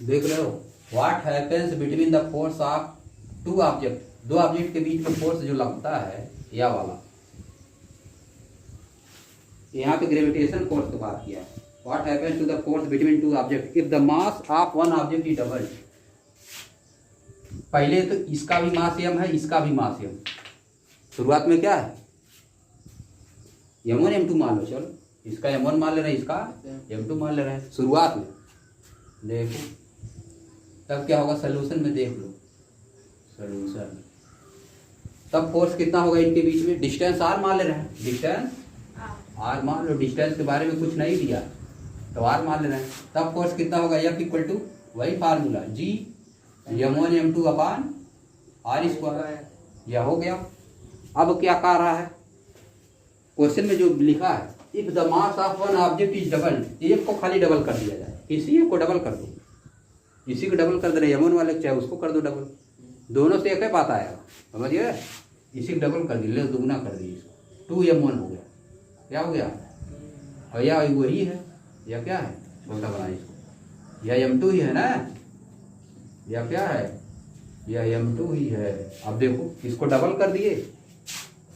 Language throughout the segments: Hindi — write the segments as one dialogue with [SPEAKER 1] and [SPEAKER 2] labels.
[SPEAKER 1] देख रहे हो, what happens between the force of two object, दो ऑब्जेक्ट के बीच में फोर्स जो लगता है या वाला, यहाँ पे ग्रेविटेशन फोर्स की बात किया। What happens to the force between two object if the mass of one object is double. पहले तो इसका भी मास m है, इसका भी मास m। शुरुआत में क्या है, m1 m2 मान लो, चलो इसका m1 मान ले रहे हैं, इसका m2 मान ले रहे हैं शुरुआत में। देखो तब क्या होगा, सोल्यूशन में देख लो, सोल्यूशन तब फोर्स कितना होगा इनके बीच में, डिस्टेंस r मान ले रहे हैं, डिस्टेंस r मान लो, डिस्टेंस के बारे में कुछ नहीं दिया तो r मान ले रहे हैं। तब फोर्स कितना होगा, F इक्वल टू वही फार्मूला G m1 m2 अपान r स्क्वायर, यह हो गया। अब क्या कह रहा है क्वेश्चन में जो लिखा है, if the mass of one object is double, एक को खाली डबल कर दिया जाए, किसी एक को डबल कर दो, इसी को डबल कर दे रहे m1 वाले, चाहे उसको कर दो डबल, दोनों से एक ही बात आएगा, समझिए। इसी को डबल कर दिए, दुगना कर दिए, इसको 2m1 हो गया, क्या हो गया, और यह वही है, यह क्या है, छोटा बना इसको, यह m2 ही है ना, यह क्या है, यह m2 ही है। अब देखो इसको डबल कर दिए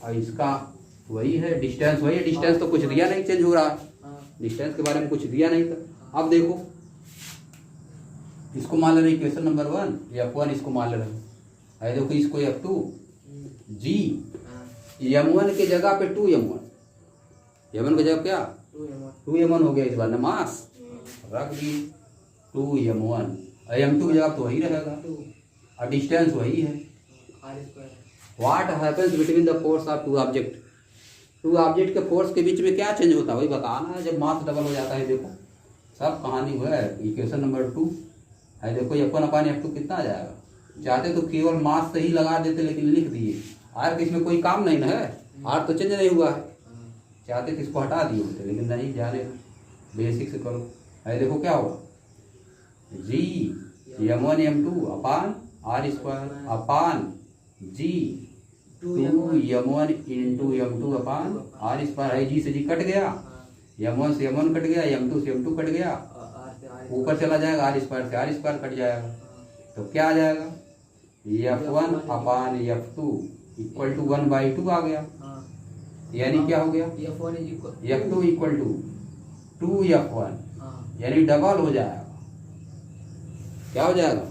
[SPEAKER 1] और इसका वही है, डिस्टेंस वही है, डिस्टेंस तो कुछ दिया नहीं, चेंज हो रहा है, डिस्टेंस के बारे में कुछ दिया नहीं था। अब देखो इसको मान ले रहे इक्वेशन नंबर 1 F1, इसको मान ले रहे हैं, देखो इसको F2 G m1 के जगह पे 2m1, m1 की जगह क्या 2m1 हो गया, इस बार ना मास रख दी 2m1, m2 की जगह तो वही रहेगा और डिस्टेंस वही है। What happens between the force of two object, two object के फोर्स के बीच में क्या चेंज होता है वही बताना है, जब मास डबल हो जाता है। देखो सब कहानी हुआ है, इक्वेशन नंबर 2 है, देखो F1 अपान F2 कितना आ जाएगा, चाहते तो केवल मास से ही लगा देते, लेकिन लिख दिए आर, इसमें कोई काम नहीं ना है, आर तो चेंज नहीं हुआ है, चाहते तो इसको हटा दिए होते, लेकिन नहीं, जाने बेसिक से करो। है देखो क्या होगा, G m1 m2 अपान r square upon G 2m1 into m2 अपान r स्क्वायर है, G से G कट गया, m1 से m1 कट गया, m2 से m2 कट गया, ऊपर चला जाएगा, r स्क्वायर से r स्क्वायर कट जाएगा, तो क्या आ जाएगा, F1 upon F2 equal to 1/2 आ गया, यानी क्या हो गया, F2 इक्वल टू 2F1, यानी डबल हो जाएगा, क्या हो जाएगा,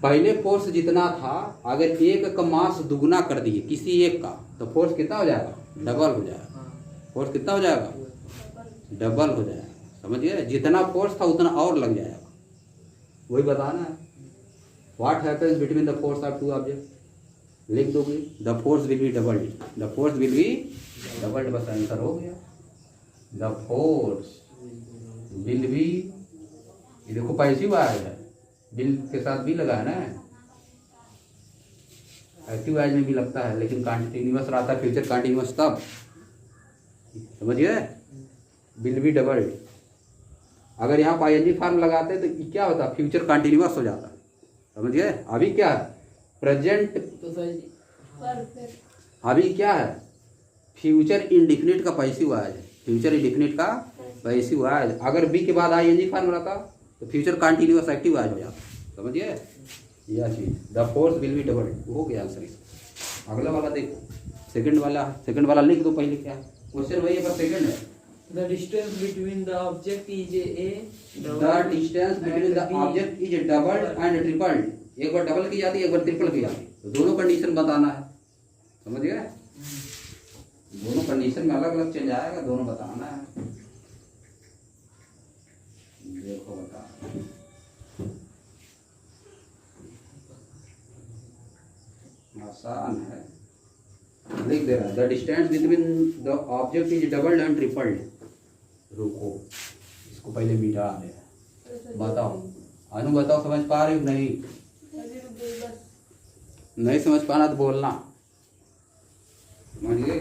[SPEAKER 1] पहले फोर्स जितना था अगर एक का मास दुगना कर दिए किसी एक का, तो फोर्स कितना हो जाएगा, डबल हो जाएगा, फोर्स कितना हो जाएगा, डबल हो जाएगा, समझिए, जितना फोर्स था उतना और लग जाएगा, वही बताना है। What happens between the force of two object, लिख दोगे the force will be doubled, the force will be doubled, बस आंसर हो गया, द फोर्स विल बी, ये देखो पैसिव आया है, बिल के साथ भी लगा है ना, एक्टिव वाइज में भी लगता है, लेकिन कंटिन्यूअस रहता है, फ्यूचर कंटिन्यूअस तब, समझिए, विल बी डबल्ड। अगर यहाँ पाईएनजी फॉर्म लगाते तो क्या होता, फ्यूचर कंटिन्यूअस हो जाता, समझिए। अभी क्या है, प्रेजेंट, अभी क्या है, फ्यूचर इंडिफिनिट का पैसिव आया है, फ्यूचर इंडिफिनिट का पैसिव आया है। अगर बी के बाद आईएनजी फॉर्म रहता तो फ्यूचर कंटिन्यूअस एक्टिव आ जाता, समझिए, यह चीज, the force will be doubled, हो गया आंसर। अगला वाला देखो, सेकंड वाला लिख दो पहले, क्या क्वेश्चन वही है पर सेकंड है,
[SPEAKER 2] The distance between the object is a
[SPEAKER 1] the distance between the object is doubled and tripled, एक बार डबल की जाती है, एक बार ट्रिपल की जाती है, तो दोनों कंडीशन बताना है, समझ गए, दोनों कंडीशन में अलग अलग चेंज आएगा, दोनों बताना है। देखो बता, आसान है, लिख दे रहा है, the distance between the object is doubled and tripled. रुको इसको पहले मिटा दे, बताओ अनु, बताओ समझ पा रही हो नहीं, नहीं समझ पाना तो बोलना, समझिए।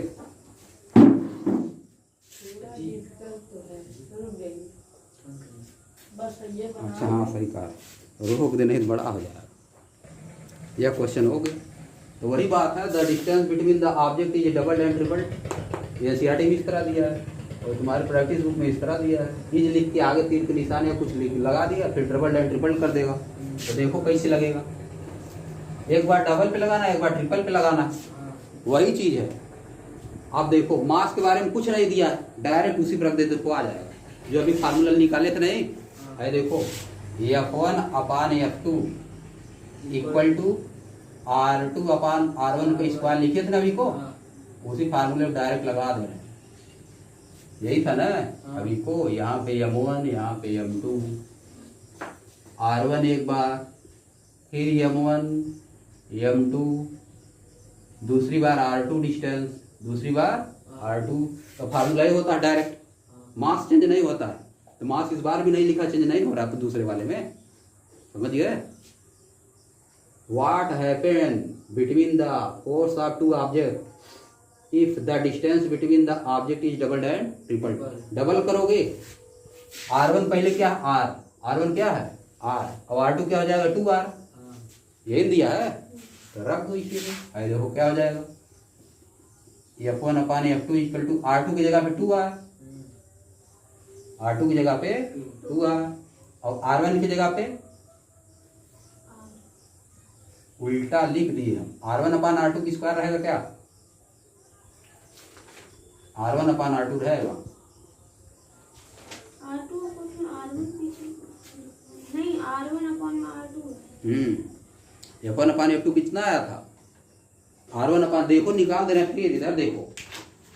[SPEAKER 1] अच्छा हाँ सही कहा, रोक दे नहीं तो बड़ा हो जाएगा, यह क्वेश्चन हो गया। तो वही बात है, the distance between the object is double and triple, ये एनसीईआरटी भी इस तरह दिया है। और तुम्हारे प्रैक्टिस बुक में इस तरह दिया है, इज लिख के आगे तीर के निशान या कुछ लिख लगा दिया, फिर डबल डाइन ट्रिपल कर देगा। तो देखो कैसे लगेगा, एक बार डबल पे लगाना, एक बार ट्रिपल पे लगाना, वही चीज है। आप देखो मास के बारे में कुछ नहीं दिया, डायरेक्ट उसी पर रख देते तो आ जाएगा। जो अभी फार्मूला निकाले थे नहीं, है देखो F1 upon F2 equal to R2 upon R1 का स्क्वायर लिखे थे ना अभी को, उसी फार्मूले में डायरेक्ट लगा दे रहे हैं, यही था ना। अभी को यहाँ पे M1, यहाँ पे M2, R1 एक बार, फिर M1 M2, दूसरी बार R2 डिस्टेंस, दूसरी बार R2। तो फार्मूला ही होता है डायरेक्ट, मास चेंज नहीं होता है। तो मास इस बार भी नहीं लिखा, चेंज नहीं हो रहा तो दूसरे वाले में, समझ गए। What happen between the force of two object if the distance between the object is double and triple. Double करोगे, R1 पहले क्या है R, R1 क्या है R, और R2 क्या हो जाएगा 2R, यही दिया है तो रख दो इसी पे। देखो क्या हो जाएगा, F1 upon F2 equal to R2 की जगह पे 2R, R2 की जगह पे 2R, और R1 की जगह पे उल्टा लिख दिए हम, R1 अपान R2 की स्क्वायर रहेगा क्या, R1 अपान R2 रहेगा,
[SPEAKER 3] R2 अपान R1 नहीं, R1 अपान R2।
[SPEAKER 1] F1 अपान F2 कितना आया था, R1 अपान, देखो निकाल दे रहे हैं, फिर इधर देखो,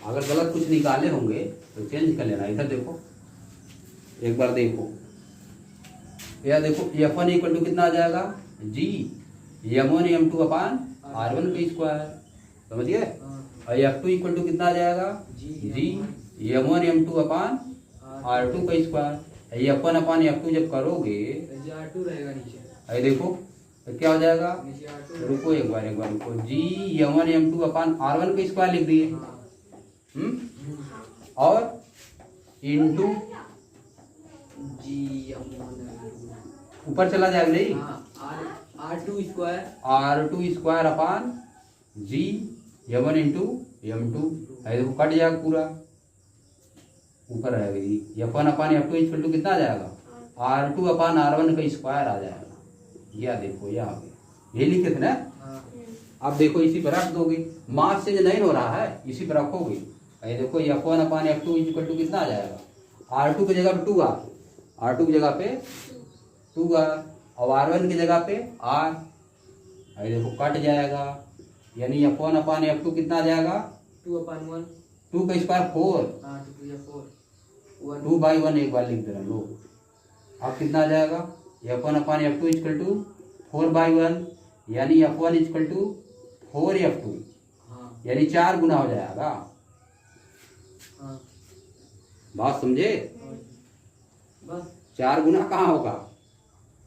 [SPEAKER 1] अगर गलत कुछ निकाले होंगे तो चेंज कर लेना। इधर देखो एक बार देखो, या देखो F1 इक्वल टू कितना आ जाएगा G M1 M2 अपान R1 का स्क्वायर, समझ गए। और F2 इक्वल टू कितना आ जाएगा G M1 M2 अपान R2 का स्क्वायर। F1 अपान F2 जब करोगे
[SPEAKER 2] R2 रहेगा नीचे,
[SPEAKER 1] अरे देखो तो क्या हो जाएगा,
[SPEAKER 2] नीचे R2
[SPEAKER 1] रुको एक बार रुको, G M1 M2 अपान R1 का स्क्वायर लिख दिए, और इंटू
[SPEAKER 2] G
[SPEAKER 1] ऊपर चला जाएगा नहीं,
[SPEAKER 2] R2 square,
[SPEAKER 1] R2 square upon G M1 into M2, देखो कट जाएगा पूरा, ऊपर रहेगा F1 upon F2 equal to कितना आ जाएगा R2 अपान R1 का स्क्वायर आ जाएगा। या देखो यहाँ पे ये लिखे थे ना, अब देखो इसी पर रख दोगे, मास चेंज नहीं हो रहा है, इसी पर रखोगे। ये देखो F1 upon F2 equal to कितना आ जाएगा, R2 की जगह पे 2R, R2 की जगह पे 2R, और R1 की जगह पे R, ये देखो कट जाएगा, यानी F1 अपान F2 कितना आ जाएगा
[SPEAKER 2] 2/1,
[SPEAKER 1] 2 का स्क्वायर 4,
[SPEAKER 2] 2 या 4,
[SPEAKER 1] 2/1 एक बार लिख दे रहे लोग। अब कितना आ जाएगा F1 upon F2 equal to 4/1, यानी F1 इक्वल टू 4F2, यानी 4 गुना हो जाएगा। बात समझे,
[SPEAKER 2] बस
[SPEAKER 1] 4 गुना कहाँ होगा,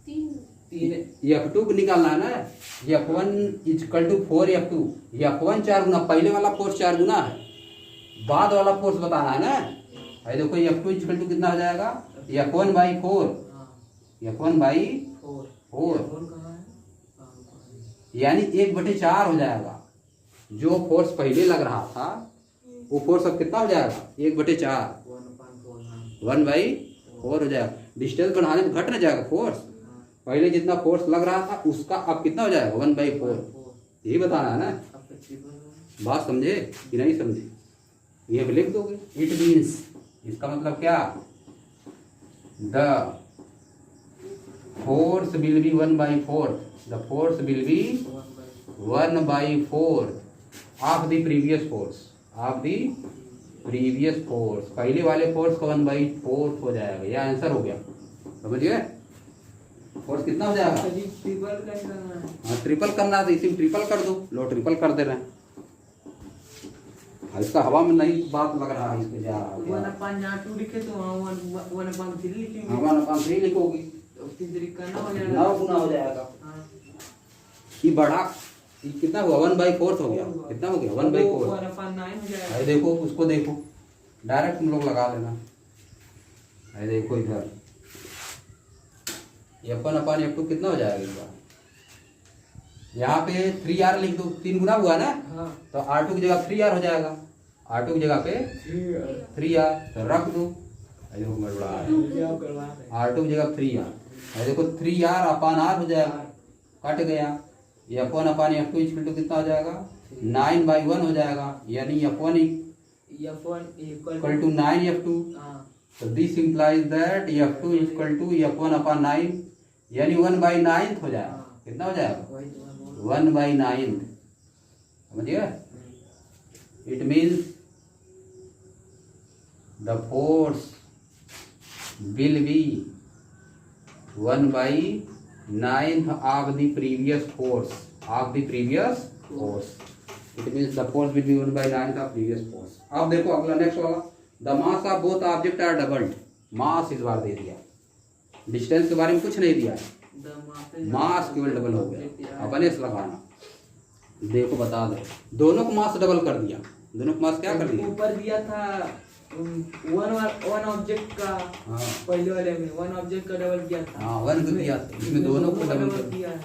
[SPEAKER 2] 3
[SPEAKER 1] F2 को निकालना है ना, F1 equal to 4F2, F1 4 गुना, पहले वाला फोर्स 4 गुना है, बाद वाला फोर्स बताना है ना। भाई देखो F2 इक्वल टू कितना हो जाएगा F1/4, F1/4, यानी 1/4 हो जाएगा। जो फोर्स पहले लग रहा था वो फोर्स अब कितना हो जाएगा 1/4, 1/4 हो जाएगा। डिस्टेंस बढ़ाने में घट न जाएगा फोर्स, पहले जितना फोर्स लग रहा था उसका अब कितना हो जाएगा 1/4, यही बताना है ना। बात समझे कि नहीं समझे, ये भी लिख दोगे। इट मीन्स, इसका मतलब क्या, the force will B 1/4, the force will B 1/4 of the previous force, of the previous force, पहले वाले फोर्स का 1/4 हो जाएगा। यह आंसर हो गया, समझिए। फोर्स कितना हो जाएगा,
[SPEAKER 2] ट्रिपल करना है।
[SPEAKER 1] हाँ ट्रिपल करना है तो इसी में ट्रिपल कर दो, लो ट्रिपल कर दे रहे हैं। इसका हवा में नहीं बात लग रहा है, इसके जा रहा है
[SPEAKER 2] 1/2 लिखे तो वहाँ 1/3 लिखेंगे,
[SPEAKER 1] 1/3 लिखोगी
[SPEAKER 2] तो 3 तरीका ना हो जाएगा,
[SPEAKER 1] 9 गुना हो जाएगा।
[SPEAKER 2] हाँ।
[SPEAKER 1] ये बढ़ा, ये कितना हुआ 1/4 हो गया, कितना हो गया 1/4,
[SPEAKER 2] 1/9 हो जाएगा।
[SPEAKER 1] अरे देखो उसको देखो, डायरेक्ट तुम लोग लगा देना। अरे देखो इधर F1/F2 कितना हो जाएगा इस बार, यहाँ पे 3R लिख दो, 3 गुना हुआ ना,
[SPEAKER 2] हाँ।
[SPEAKER 1] तो R2 की जगह 3R हो जाएगा, R2 की जगह पे 3R तो रख दो। ये देखो गड़बड़ा है, R2 की जगह 3R, ये देखो 3R अपान R हो जाएगा, कट गया। ये F1 upon F2 equal to कितना हो जाएगा 9/1 हो जाएगा, यानी F1 इक्वल टू 9F2। तो this implies that F2 equal to F1 upon 9, यानी 1/9 हो जाएगा। कितना हो जाएगा 1/9, समझिए। It means the force will be 1/9 of the previous force, of the previous force. It means the force will be 1/9 of previous force. अब देखो अगला नेक्स्ट वाला, the mass of both object are doubled. मास इस बार दे दिया, डिस्टेंस के बारे में कुछ नहीं दिया है, मास केवल डबल हो गया। अपने से लगाना, देखो बता दे, दोनों को मास डबल कर दिया। दोनों को मास क्या कर दिया,
[SPEAKER 2] ऊपर दिया था वन ऑब्जेक्ट का,
[SPEAKER 1] हाँ
[SPEAKER 2] पहले वाले में वन ऑब्जेक्ट का डबल किया था।
[SPEAKER 1] हाँ 1 को दिया, इसमें दोनों को डबल कर दिया।
[SPEAKER 2] दिया है।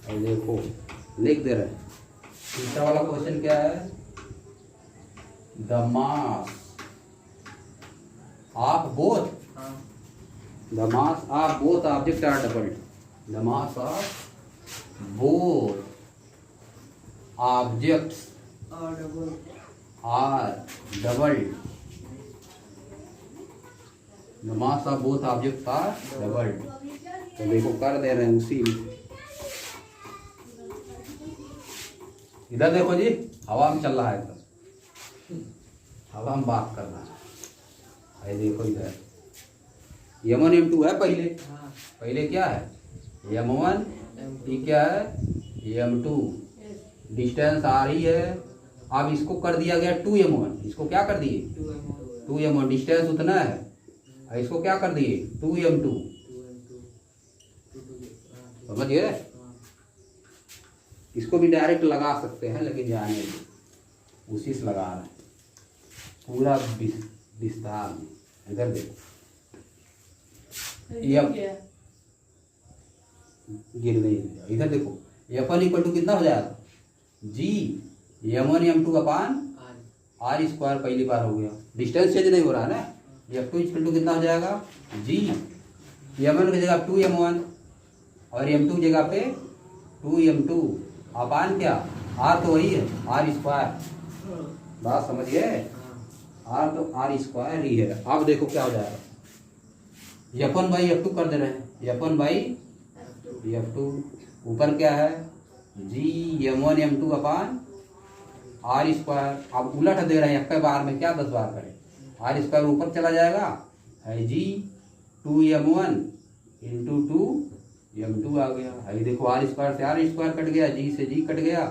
[SPEAKER 1] और देखो लिख दे रहे हैं। तीसरा वाला क्वेश्चन क्या है, द मास ऑफ बोथ,
[SPEAKER 2] हाँ
[SPEAKER 1] the mass of both object are doubled, the mass of both objects
[SPEAKER 2] और double
[SPEAKER 1] are doubled, the mass of both objects are doubled. तो देखो कर दे रहे हैं उसी में। इधर देखो जी, हवा में चल रहा है, इधर हवा में बात कर रहा है। ये देखो इधर M1 M2 है पहले,
[SPEAKER 2] हाँ
[SPEAKER 1] पहले क्या है M1, ये क्या है M2, डिस्टेंस आ रही है। अब इसको कर दिया गया 2M1, इसको क्या कर दिए 2M1, डिस्टेंस उतना है। और इसको क्या कर दिए 2M2, समझिए। इसको भी डायरेक्ट लगा सकते हैं, लेकिन जाने दो, उसी से लगा रहे हैं पूरा विस्तार में। इधर देखो गिर नहीं दिया। इधर देखो F1 इक्वल टू कितना हो जाएगा G M1 M2 अपान R स्क्वायर, पहली बार हो गया, डिस्टेंस चेंज नहीं हो रहा है ना। F2 इक्वल टू कितना हो जाएगा G M1 की जगह 2M1 और M2 जगह पे 2M2 अपान क्या R तो वही है R स्क्वायर, बात समझिए। R तो R स्क्वायर ही है। अब देखो क्या हो जाएगा, F1/F2 कर दे रहे हैं, F1/F2 ऊपर क्या है G M1 M2 अपान R स्क्वायर। अब उलट दे रहे हैं, एक बार में क्या 10 बार करें, R स्क्वायर ऊपर चला जाएगा, है G 2M1 इंटू 2M2 आ गया। है देखो R स्क्वायर से R स्क्वायर कट गया, G से G कट गया,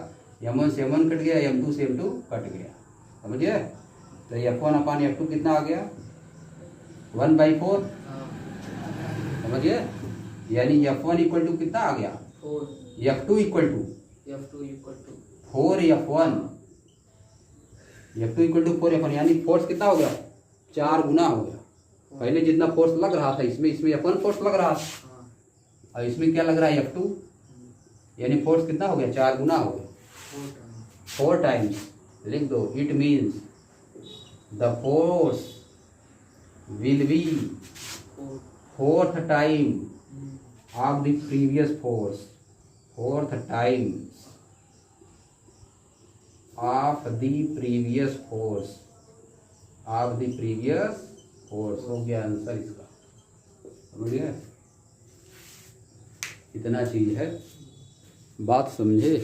[SPEAKER 1] M1 से M1 कट गया, M2 से M2 कट गया, समझिए। तो F1 अपान F2 कितना आ गया 1/4, समझिए। यानी F1 इक्वल टू कितना आ गया
[SPEAKER 2] 4,
[SPEAKER 1] F2 equal to
[SPEAKER 2] F2 equal to
[SPEAKER 1] 4F1, F2 equal to 4F1, यानी फोर्स कितना हो गया 4 गुना हो गया। पहले जितना फोर्स लग रहा था इसमें F1 फोर्स लग रहा था, और इसमें क्या लग रहा है F2, यानी फोर्स कितना हो गया 4 गुना हो गया, 4 टाइम्स। लिख दो, it means the force will B 4th time of the previous force, 4th times of the previous force, of the previous force। हो गया आंसर इसका, समझिए। इतना चीज है, बात समझे।